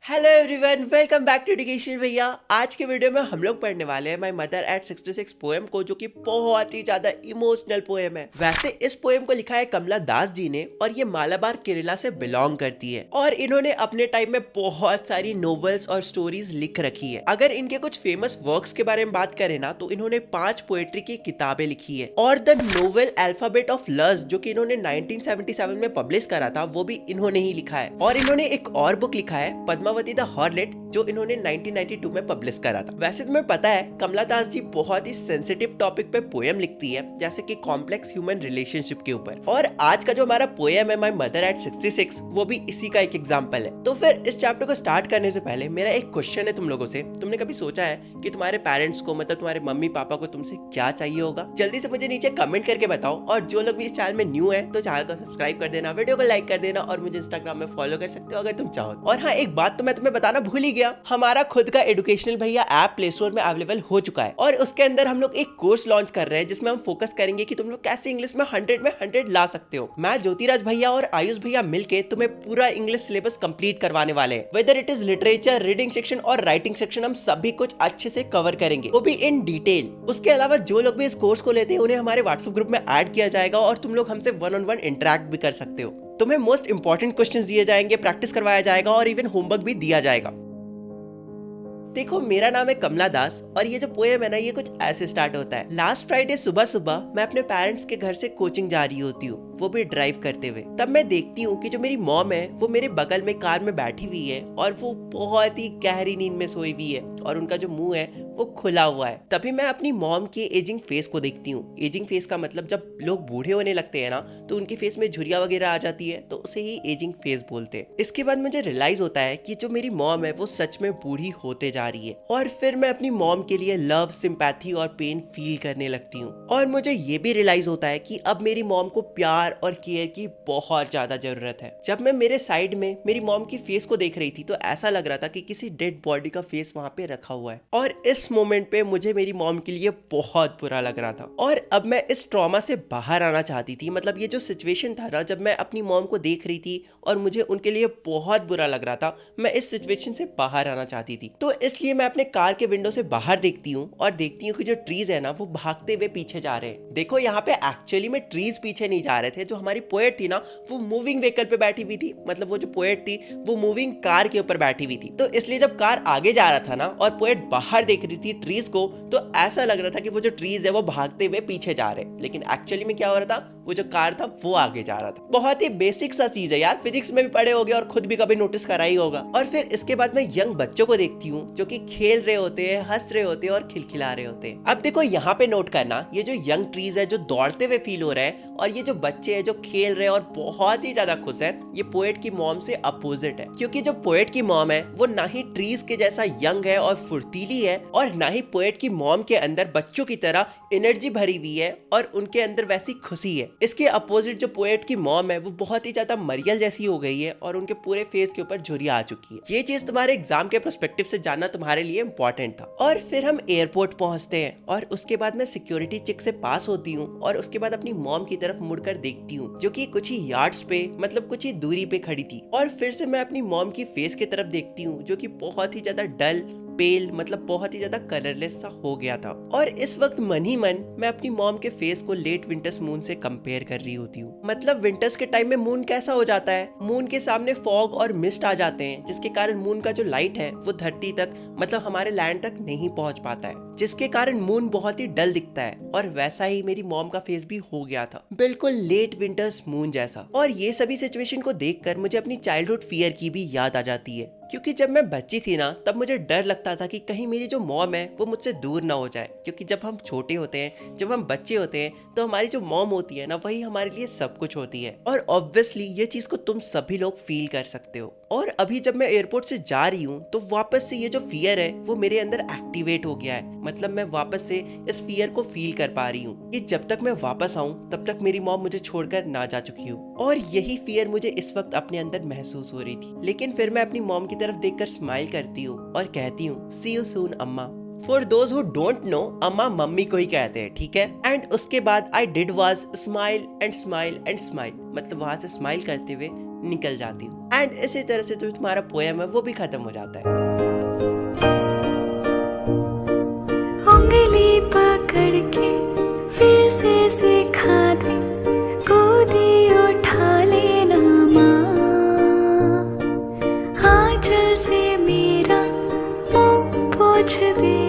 Hello everyone, welcome back to education Bhaiya. आज के video में हम लोग पढ़ने वाले हैं माय मदर एट 66 पोएम को, जो कि बहुत ही ज्यादा इमोशनल पोएम है। वैसे इस पोएम को लिखा है कमला दास जी ने और ये मालाबार केरला से बिलोंग करती है और इन्होंने अपने टाइम में बहुत सारी नॉवेल्स और स्टोरीज लिख रखी है। अगर इनके कुछ फेमस वर्क्स के बारे में बात करें ना, तो इन्होंने 5 पोएट्री की किताबें लिखी है और the novel alphabet of loves, जो कि इन्होंने 1977 में पब्लिश करा था, वो भी इन्होंने ही लिखा है। और इन्होंने एक और बुक लिखा है पद्मावती द हार्लेट, जो इन्होंने 1992 में पब्लिश करा था। वैसे तुम्हें पता है कमला दास जी बहुत ही सेंसिटिव टॉपिक पे पोएम लिखती है, जैसे कि कॉम्प्लेक्स ह्यूमन रिलेशनशिप के ऊपर। और आज का जो हमारा पोएम है माय मदर एट 66, वो भी इसी का एक एग्जांपल है। तो फिर इस चैप्टर को स्टार्ट करने से पहले मेरा एक क्वेश्चन है तुम लोगों से। तुमने कभी सोचा है कि तुम्हारे पेरेंट्स को, मतलब तुम्हारे मम्मी पापा को, तुमसे क्या चाहिए होगा? जल्दी से मुझे नीचे कमेंट करके बताओ। और जो लोग भी इस चैनल में न्यू है तो चैनल को सब्सक्राइब कर देना, वीडियो को लाइक कर देना और मुझे इंस्टाग्राम में फॉलो कर सकते हो अगर तुम चाहो। और हाँ, एक बात तो मैं तुम्हें बताना भूल ही गया, हमारा खुद का एजुकेशनल भैया ऐप प्ले स्टोर में अवेलेबल हो चुका है और उसके अंदर हम लोग एक कोर्स लॉन्च कर रहे हैं जिसमें हम फोकस करेंगे कि तुम लोग कैसे इंग्लिश में 100 ला सकते हो। मैं ज्योतिराज भैया और आयुष भैया मिलके तुम्हें पूरा इंग्लिश सिलेबस कंप्लीट करवाने वाले हैं। Whether it is literature, reading section और राइटिंग सेक्शन, हम सभी कुछ अच्छे से कवर करेंगे, वो भी इन डिटेल। उसके अलावा जो लोग भी इस कोर्स को लेते हैं उन्हें हमारे व्हाट्सएप ग्रुप में ऐड किया जाएगा और तुम लोग हमसे 1-on-1 इंटरेक्ट भी कर सकते हो। तुम्हें मोस्ट इंपॉर्टेंट क्वेश्चंस दिए जाएंगे, प्रैक्टिस करवाया जाएगा और इवन होमवर्क भी दिया जाएगा। देखो, मेरा नाम है कमला दास और ये जो पोएम है ना, ये कुछ ऐसे स्टार्ट होता है। लास्ट फ्राइडे सुबह सुबह मैं अपने पेरेंट्स के घर से कोचिंग जा रही होती हूँ, वो भी ड्राइव करते हुए। तब मैं देखती हूँ कि जो मेरी मॉम है वो मेरे बगल में कार में बैठी हुई है और वो बहुत ही गहरी नींद में सोई हुई है और उनका जो मुंह है वो खुला हुआ है। तभी मैं अपनी मॉम के एजिंग फेस को देखती हूँ। एजिंग फेस का मतलब जब लोग बूढ़े होने लगते हैं ना, तो उनके फेस में झुर्रियां वगैरह आ जाती है, तो उसे ही एजिंग फेस बोलते हैं। इसके बाद मुझे रियलाइज होता है कि जो मेरी मॉम है वो सच में बूढ़ी होते जा रही है और फिर मैं अपनी मॉम के लिए लव, सिंपैथी और पेन फील करने लगती हूँ। और मुझे ये भी रियलाइज होता है कि अब मेरी मॉम को प्यार और केयर की बहुत ज्यादा जरूरत है। जब मैं मेरे साइड में मेरी मॉम की फेस को देख रही थी तो ऐसा लग रहा था कि किसी डेड बॉडी का फेस वहां पे रखा हुआ है और इस मोमेंट पे मुझे मेरी मॉम के लिए बहुत बुरा लग रहा था। और अब मैं इस ट्रॉमा से बाहर आना चाहती थी। मतलब ये जो सिचुएशन था ना, जब मैं अपनी मॉम को देख रही थी और मुझे उनके लिए बहुत बुरा लग रहा था, मैं इस सिचुएशन से बाहर आना चाहती थी। तो इसलिए मैं अपने कार के विंडो से बाहर देखती हूँ और देखती हूँ कि जो ट्रीज है ना, वो भागते हुए पीछे जा रहे हैं। देखो, यहाँ पे एक्चुअली में ट्रीज पीछे नहीं जा रहे थे। जो हमारी पोएट थी ना, वो मूविंग व्हीकल पे बैठी हुई थी। मतलब वो जो पोएट थी वो मूविंग कार के ऊपर बैठी हुई थी। तो इसलिए जब कार आगे जा रहा था ना और पोएट बाहर देख रही थी ट्रीज को, तो ऐसा लग रहा था कि वो जो ट्रीज है वो भागते हुए पीछे जा रहे। लेकिन एक्चुअली में क्या हो रहा था, वो जो कार था वो आगे जा रहा था। बहुत ही बेसिक सा चीज है यार, फिजिक्स में भी पढ़े होगे और खुद भी कभी नोटिस करा ही होगा। और फिर इसके बाद मैं यंग बच्चों को देखती हूँ जो कि खेल रहे होते हैं, हंस रहे होते हैं और खिलखिला रहे होते हैं। अब देखो, यहाँ पे नोट करना, ये जो यंग ट्रीज है जो दौड़ते हुए फील हो रहे हैं और ये जो बच्चे हैं जो खेल रहे हैं और बहुत ही ज्यादा खुश है, ये पोएट की मॉम से अपोजिट है। क्योंकि जो पोएट की मॉम है वो ना ही ट्रीज के जैसा यंग है और फुर्तीली है और ना ही पोएट की मॉम के अंदर बच्चों की तरह एनर्जी भरी हुई है और उनके अंदर वैसी खुशी है। इसके अपोजिट जो पोएट की मॉम है वो बहुत ही ज्यादा मरियल जैसी हो गई है और उनके पूरे फेस के ऊपर झुर्रियां आ चुकी है। ये चीज तुम्हारे एग्जाम के पर्सपेक्टिव से जानना तुम्हारे लिए इंपॉर्टेंट था। और फिर हम एयरपोर्ट पहुंचते हैं और उसके बाद मैं सिक्योरिटी चेक से पास होती हूँ और उसके बाद अपनी मॉम की तरफ मुड़कर देखती हूँ, जो कि कुछ ही यार्ड्स पे, मतलब कुछ ही दूरी पे खड़ी थी। और फिर से मैं अपनी मॉम की फेस की तरफ देखती हूँ, जो कि बहुत ही ज्यादा डल, पेल, मतलब बहुत ही ज्यादा कलरलेस सा हो गया था। और इस वक्त मन ही मन मैं अपनी मॉम के फेस को लेट विंटर्स मून से कंपेयर कर रही होती हूँ। मतलब विंटर्स के टाइम में मून कैसा हो जाता है, मून के सामने फॉग और मिस्ट आ जाते हैं, जिसके कारण मून का जो लाइट है वो धरती तक, मतलब हमारे लैंड तक नहीं पहुंच पाता है, जिसके कारण मून बहुत ही डल दिखता है। और वैसा ही मेरी मॉम का फेस भी हो गया था, बिल्कुल लेट विंटर्स मून जैसा। और ये सभी सिचुएशन को देखकर मुझे अपनी चाइल्डहुड फियर की भी याद आ जाती है। क्योंकि जब मैं बच्ची थी ना, तब मुझे डर लगता था कि कहीं मेरी जो मॉम है वो मुझसे दूर ना हो जाए। क्योंकि जब हम छोटे होते हैं, जब हम बच्चे होते हैं, तो हमारी जो मॉम होती है ना, वही हमारे लिए सब कुछ होती है। और ऑब्वियसली ये चीज को तुम सभी लोग फील कर सकते हो। और अभी जब मैं एयरपोर्ट से जा रही हूँ तो वापस से ये जो फियर है वो मेरे अंदर एक्टिवेट हो गया है। मतलब मैं वापस से इस फियर को फील कर पा रही हूँ कि जब तक मैं वापस आऊँ तब तक मेरी मॉम मुझे छोड़कर ना जा चुकी हो। और यही फियर मुझे इस वक्त अपने अंदर महसूस हो रही थी। लेकिन फिर मैं अपनी मॉम की तरफ देखकर स्माइल करती हूँ और कहती हूँ, सी यू सून अम्मा। For those who don't know, अम्मा मम्मी को ही कहते हैं, ठीक है। एंड उसके बाद I did was smile and smile and smile. मतलब वहां से स्माइल करते हुए निकल जाती हूँ। एंड इसी तरह से जो तुम्हारा पोएम है वो भी खत्म हो जाता है। उंगली पकड़ के फिर से सिखा दे, गोदी उठा लेना माँ, आंचल से मेरा मुंह पोंछ दे।